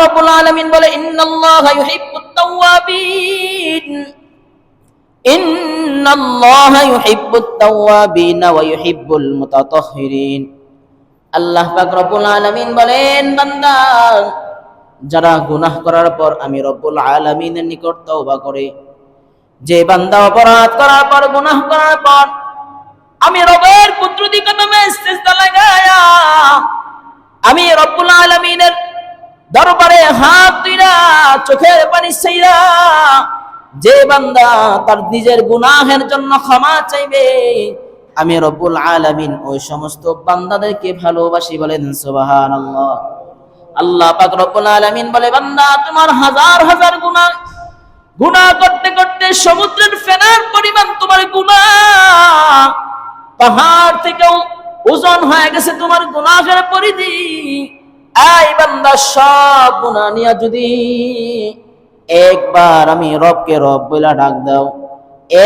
রব্বুল আলামিন বলে ইন্নাল্লাহা ইউহিব্বুত তাওয়াবিন, ইন্নাল্লাহা ইউহিব্বুত তাওয়াবিন ওয়া ইউহিব্বুল মুতাতাহহিরিন। আল্লাহ পাক রব্বুল আলামিন বলেন, বান্দা যারা গুনাহ করার পর আমি রব্বুল আলামিনের নিকট তওবা করে, যে বান্দা অপরাধ করার পর গুনাহ করার পর আমি রবের কুদরতি কদমে সিজদা লাগায়া আমি রব্বুল আলামিনের দরবারে হাত তুইলা চোখের পানি ছাইরা যে বান্দা তার নিজের গুনাহের জন্য ক্ষমা চাইবে, আমি রব্বুল আলামিন ওই সমস্ত বান্দাদেরকে ভালোবাসি। বলেন সুবহানাল্লাহ। আল্লাহ পাক রব্বুল আলামিন বলে, বান্দা তোমার হাজার হাজার গুনাহ করতে করতে সমুদ্রের ফেনার পরিমাণ তোমার গুনাহ, পাহাড় থেকেও ওজন হয়ে গেছে তোমার গুনাহের পরিধি। এই বান্দা সব গুনাহ নিয়ে যদি একবার আমি রবকে রব বইলা ডাক দাও,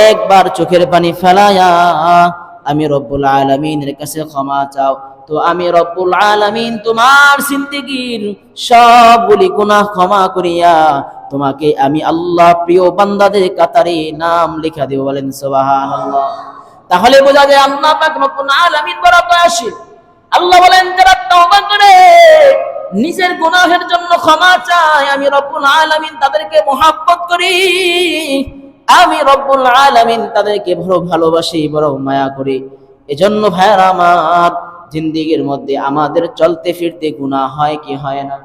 একবার চোখের পানি ফেলায়া আমি রব্বুল আলামিনের কাছে ক্ষমা চাও, তো আমি রব্বুল আলামিন তোমার জিন্দেগীর সবগুলি গুনাহ ক্ষমা করিয়া তোমাকে আমি আল্লাহ প্রিয় বান্দাদের কাতারে নাম লেখা দেব। বলেন সুবহানাল্লাহ। তাহলে বোঝা যায় আল্লাহ পাক রব্বুল আলামিন বড় দয়াশীল। আল্লাহ বলেন, যারা তওবা করে নিজের গুনাহের জন্য ক্ষমা চায়, আমি রব্বুল আলামিন তাদেরকে মহব্বত করি, আমি রব্বুল আলামিন তাদেরকে বড় ভালোবাসি, বড় মায়া করি। এজন্য ভাইরা আমার, জিন্দেগীর মধ্যে আমাদের চলতে ফিরতে গুনাহ হয় কি হয় না?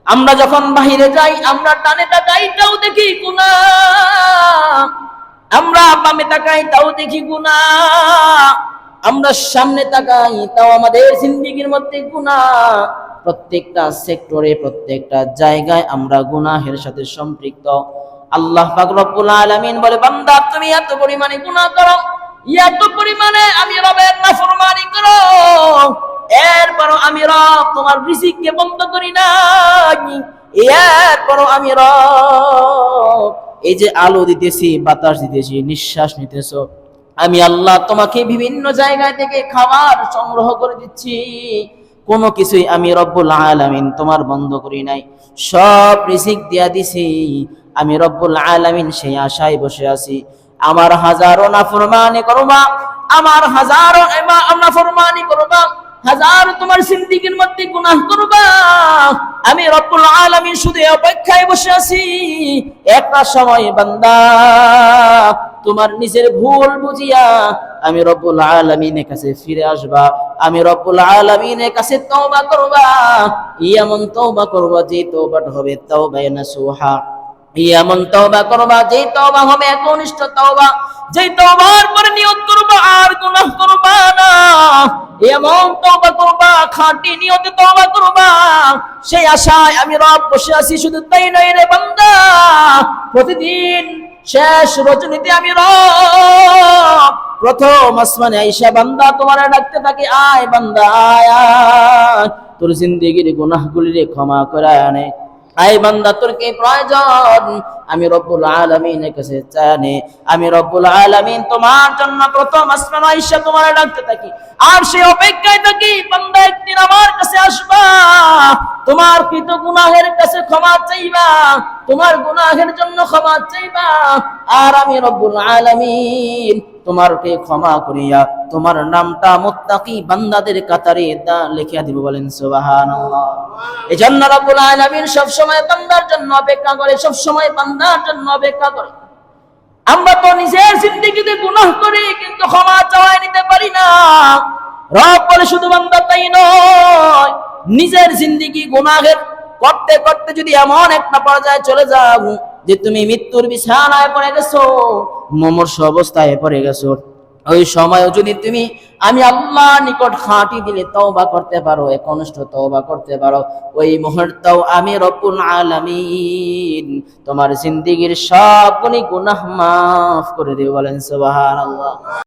আমরা যখন বাহিরে যাই, আমরা ডানে তাকাই তাও দেখি গুনাহ, আমরা বামে তাকাই তাও দেখি গুনাহ, আমরা সামনে তাকাই তাও আমাদের জিন্দেগীর মধ্যে গুনাহ। প্রত্যেকটা সেক্টরে, প্রত্যেকটা জায়গায় আমরা গুনাহের সাথে সম্পৃক্ত। আল্লাহ পাক রব্বুল আলামিন বলে, বান্দা তুমি এত পরিমাণে গুনাহ করো, এত পরিমাণে আমি রবের নাফরমানি করো, এরপরও আমি রব তোমার রিজিককে বন্ধ করি না, এরপরও আমি রব এই যে আলো দিতেছি, বাতাস দিতেছি, নিঃশ্বাস নিতেছো, আমি আল্লাহ তোমাকে বিভিন্ন জায়গা থেকে খাবার সংগ্রহ করে দিচ্ছি, কোনো কিছুই আমি রব্বুল আলামিন তোমার বন্ধ করি নাই, সব রিজিক দিয়া দিছি। আমি রব্বুল আলামিন সেই আশায় বসে আছি। আমার হাজারো নাফরমানি করবা, আমার হাজারো নাফরমানি করবা, হাজারো তোমার জিন্দেগীর মধ্যে গুনাহ করবা, আমি রব্বুল আলামিন শুধু অপেক্ষায় বসে আছি একটা সময় বান্দা তোমার নিজের ভুল বুঝিয়া আমি রব্বুল আলামিনের কাছে ফিরে আসবা, আমি রব্বুল আলামিনের কাছে তওবা করবা। এমন তওবা করবা যে তওবাটা হবে তাওবায়ে নাসুহা, এমন তওবা করবা যে তওবা হবে একনিষ্ঠ তওবা, যে তওবার পরে নিয়ত করবা আর গুনাহ করবা না, এমন তওবা করবা, খাঁটি নিয়তে তওবা করবা। সেই আশায় আমি রব বসে আছি। শুধু তাই নয় রে বান্দা, প্রতিদিন শেষ রজনীতে আমি রব প্রথম আসমানে আইসা বান্দা তোমার ডাকতে থাকি, আয় বান্দা আয়, আয় তোর জিন্দেগীর গুনাহগুলিরে ক্ষমা করে আনে, আয় বান্দা তোর কি প্রয়োজন, আমি রব্বুল আলামিনের কাছে চাই। আমি রব্বুল আলামিন তোমার জন্য প্রথম আসমানে আইসা তোমার ডাকতে থাকি, আর সেই অপেক্ষায় থাকি বান্দা একদিন আমার কাছে আসবা, তোমার কৃত গুনাহের কাছে ক্ষমা চাইবা, তোমার গুনাহের জন্য ক্ষমা চাইবা, আর আমি রব্বুল আলামিন তোমারকে ক্ষমা করিয়া তোমার নামটা মুত্তাকি বান্দাদের কাতারে লিখিয়া দিব। বলেন সুবহানাল্লাহ। এজন্য রব্বুল আলামিন সব সময় বান্দার জন্য অপেক্ষা করে, সব সময় বান্দার জন্য অপেক্ষা করে। আমরা তো নিজের জিন্দেগিতে গুনাহ করি কিন্তু ক্ষমা চাওয়াই নিতে পারি না। রব বলে শুধু বান্দা তাই নয়, নিজের জিন্দেগি গুনাহের করতে করতে যদি এমন একটা পর্যায়ে চলে যাও যে তুমি মৃত্যুর বিছানায় পড়ে গেছো, মুমূর্ষু অবস্থায় পড়ে গেছো, ওই সময় যদি তুমি আমি আল্লাহর নিকট খাঁটি দিলে তওবা করতে পারো, একনিষ্ঠ তওবা করতে পারো, ওই মুহূর্তেও আমি রব্বুল আলামিন তোমার জিন্দেগীর সব গুনাহ মাফ করে দেব। বলেন সুবহানাল্লাহ।